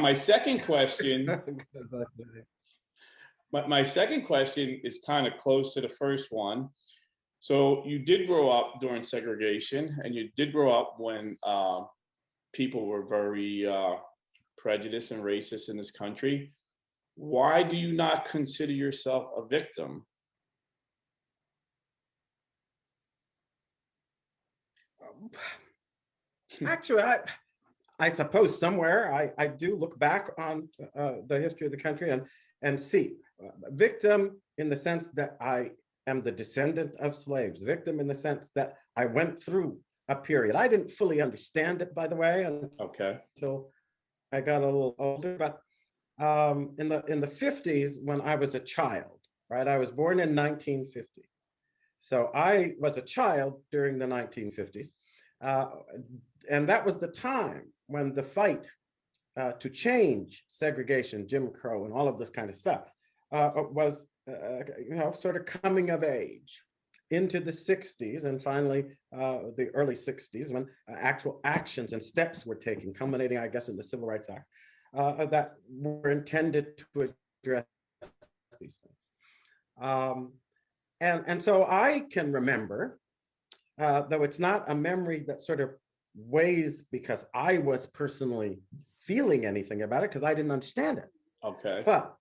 my second question, my second question is kind of close to the first one. So you did grow up during segregation, and you did grow up when people were very prejudiced and racist in this country. Why do you not consider yourself a victim? Actually, I suppose somewhere I do look back on the history of the country and see victim in the sense that I am the descendant of slaves, victim in the sense that I went through a period. I didn't fully understand it, by the way, until I got a little older. But in the 50s, when I was a child, right? I was born in 1950. So I was a child during the 1950s. And that was the time when the fight to change segregation, Jim Crow, and all of this kind of stuff was, sort of coming of age into the 60s, and finally the early 60s, when actual actions and steps were taken, culminating, I guess, in the Civil Rights Act that were intended to address these things. And so I can remember, though it's not a memory that sort of weighs because I was personally feeling anything about it because I didn't understand it. Okay. But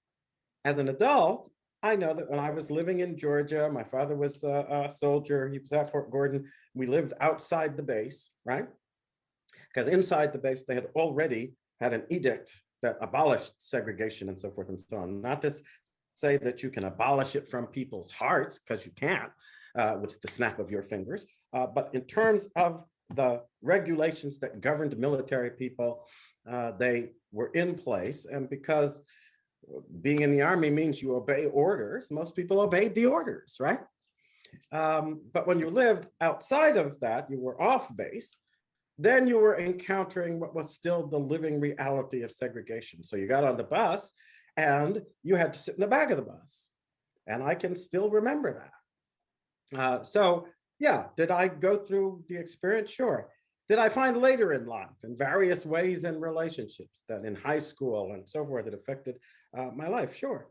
as an adult, I know that when I was living in Georgia, my father was a soldier. He was at Fort Gordon. We lived outside the base, right? Because inside the base, they had already had an edict that abolished segregation and so forth and so on. Not to say that you can abolish it from people's hearts, because you can't with the snap of your fingers. But in terms of the regulations that governed military people, they were in place. And because being in the Army means you obey orders, most people obeyed the orders, right? But when you lived outside of that, you were off base, then you were encountering what was still the living reality of segregation. So you got on the bus and you had to sit in the back of the bus. And I can still remember that. So yeah, did I go through the experience? Sure. Did I find later in life, in various ways and relationships, that in high school and so forth, it affected my life? Sure.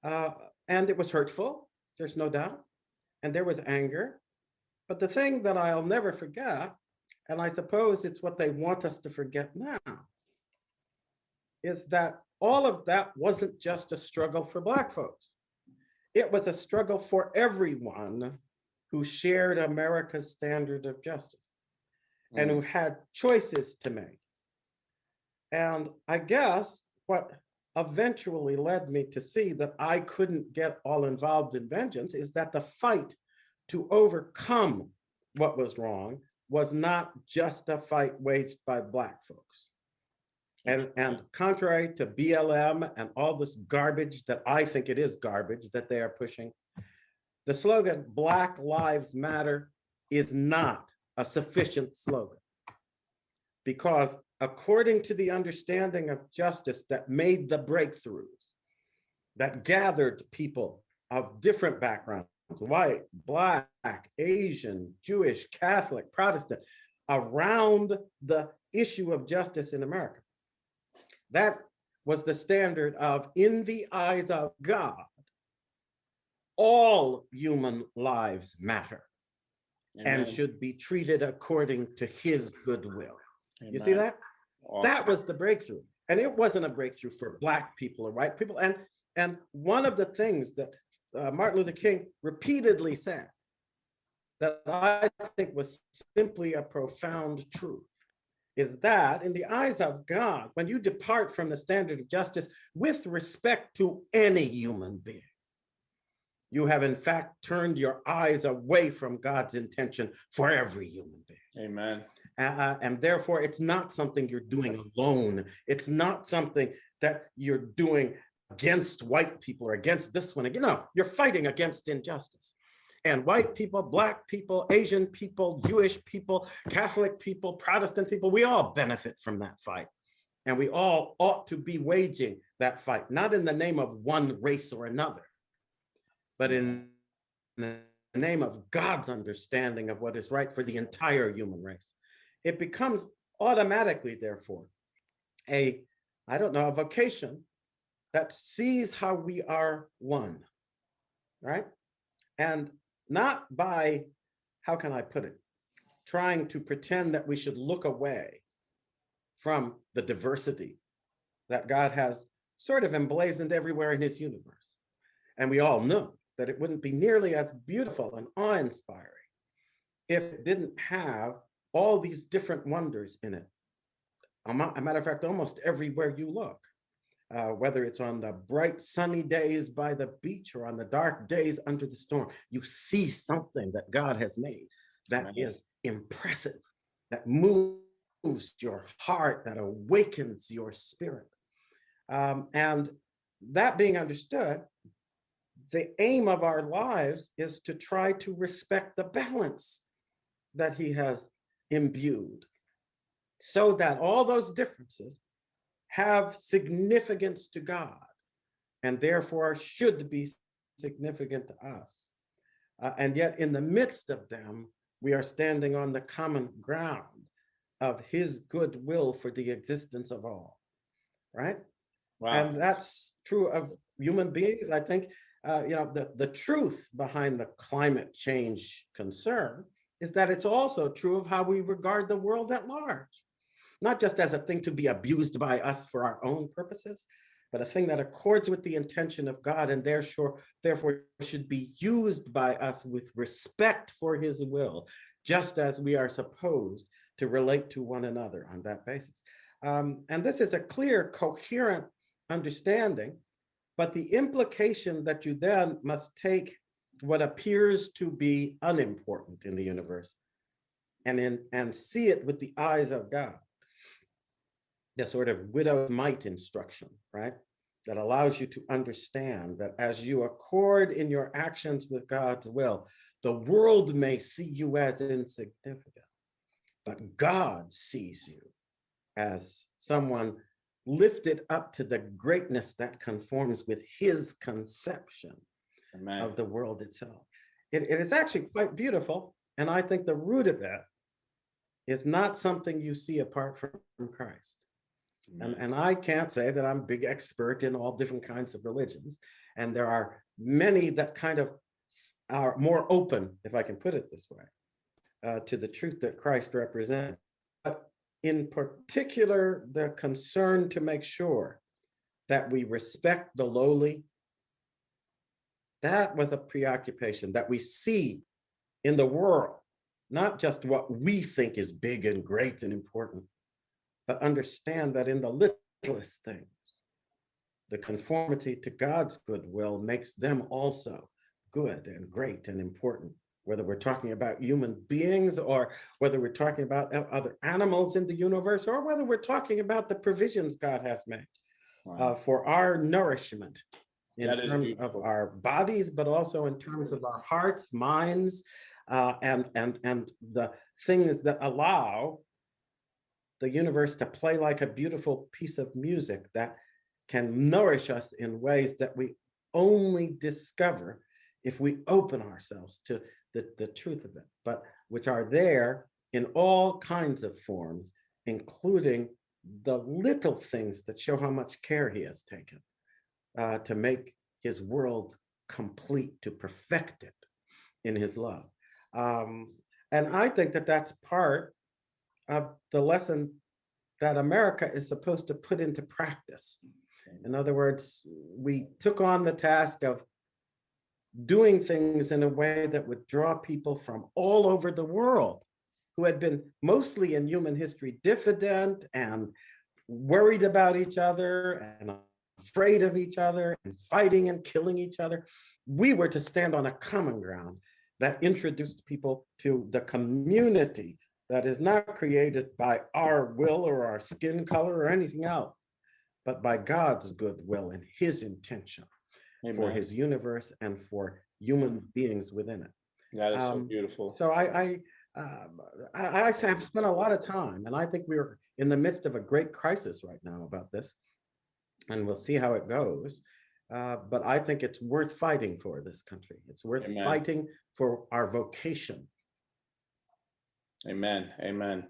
And it was hurtful, there's no doubt. And there was anger. But the thing that I'll never forget, and I suppose it's what they want us to forget now, is that all of that wasn't just a struggle for Black folks. It was a struggle for everyone who shared America's standard of justice and who had choices to make. And I guess what eventually led me to see that I couldn't get all involved in vengeance is that the fight to overcome what was wrong was not just a fight waged by Black folks. And contrary to BLM and all this garbage that I think it is garbage that they are pushing, the slogan Black Lives Matter is not a sufficient slogan, because according to the understanding of justice that made the breakthroughs, that gathered people of different backgrounds, white, Black, Asian, Jewish, Catholic, Protestant, around the issue of justice in America, that was the standard of, in the eyes of God, all human lives matter. Amen. And should be treated according to his goodwill. Amen. You see that? Awesome. That was the breakthrough. And it wasn't a breakthrough for Black people or white people. And one of the things that Martin Luther King repeatedly said that I think was simply a profound truth is that in the eyes of God, when you depart from the standard of justice with respect to any human being, you have in fact turned your eyes away from God's intention for every human being. Amen. And therefore, it's not something you're doing alone. It's not something that you're doing against white people or against this one. You know, you're fighting against injustice. And white people, Black people, Asian people, Jewish people, Catholic people, Protestant people, we all benefit from that fight. And we all ought to be waging that fight, not in the name of one race or another, but in the name of God's understanding of what is right for the entire human race. It becomes automatically, therefore, a I don't know, a vocation that sees how we are one, right? And not by, how can I put it, trying to pretend that we should look away from the diversity that God has sort of emblazoned everywhere in his universe. And we all know that it wouldn't be nearly as beautiful and awe-inspiring if it didn't have all these different wonders in it. A matter of fact, almost everywhere you look, whether it's on the bright sunny days by the beach or on the dark days under the storm, you see something that God has made that is impressive, that moves your heart, that awakens your spirit. And that being understood, the aim of our lives is to try to respect the balance that he has imbued, so that all those differences have significance to God and therefore should be significant to us. And yet in the midst of them, we are standing on the common ground of his goodwill for the existence of all, right? Wow. And that's true of human beings. I think, the truth behind the climate change concern is that it's also true of how we regard the world at large, not just as a thing to be abused by us for our own purposes, but a thing that accords with the intention of God and therefore should be used by us with respect for his will, just as we are supposed to relate to one another on that basis. And this is a clear, coherent understanding, but the implication that you then must take what appears to be unimportant in the universe and see it with the eyes of God, the sort of widow's mite instruction, right? That allows you to understand that as you accord in your actions with God's will, the world may see you as insignificant, but God sees you as someone lifted up to the greatness that conforms with his conception Amen. of the world itself. It is actually quite beautiful. And I think the root of it is not something you see apart from Christ. And I can't say that I'm a big expert in all different kinds of religions. And there are many that kind of are more open, if I can put it this way, to the truth that Christ represents. But in particular, the concern to make sure that we respect the lowly, that was a preoccupation that we see in the world, not just what we think is big and great and important, but understand that in the littlest things, the conformity to God's goodwill makes them also good and great and important, whether we're talking about human beings or whether we're talking about other animals in the universe or whether we're talking about the provisions God has made for our nourishment in terms of our bodies, but also in terms of our hearts, minds, and the things that allow the universe to play like a beautiful piece of music that can nourish us in ways that we only discover if we open ourselves to the truth of it, but which are there in all kinds of forms, including the little things that show how much care he has taken to make his world complete, to perfect it in his love. And I think that that's part of the lesson that America is supposed to put into practice. In other words, we took on the task of doing things in a way that would draw people from all over the world who had been mostly in human history diffident and worried about each other and afraid of each other and fighting and killing each other. We were to stand on a common ground that introduced people to the community that is not created by our will or our skin color or anything else, but by God's goodwill and his intention for his universe and for human beings within it. That is so beautiful. So I have spent a lot of time, and I think we're in the midst of a great crisis right now about this, and we'll see how it goes. But I think it's worth fighting for this country. It's worth fighting for our vocation. Amen. Amen.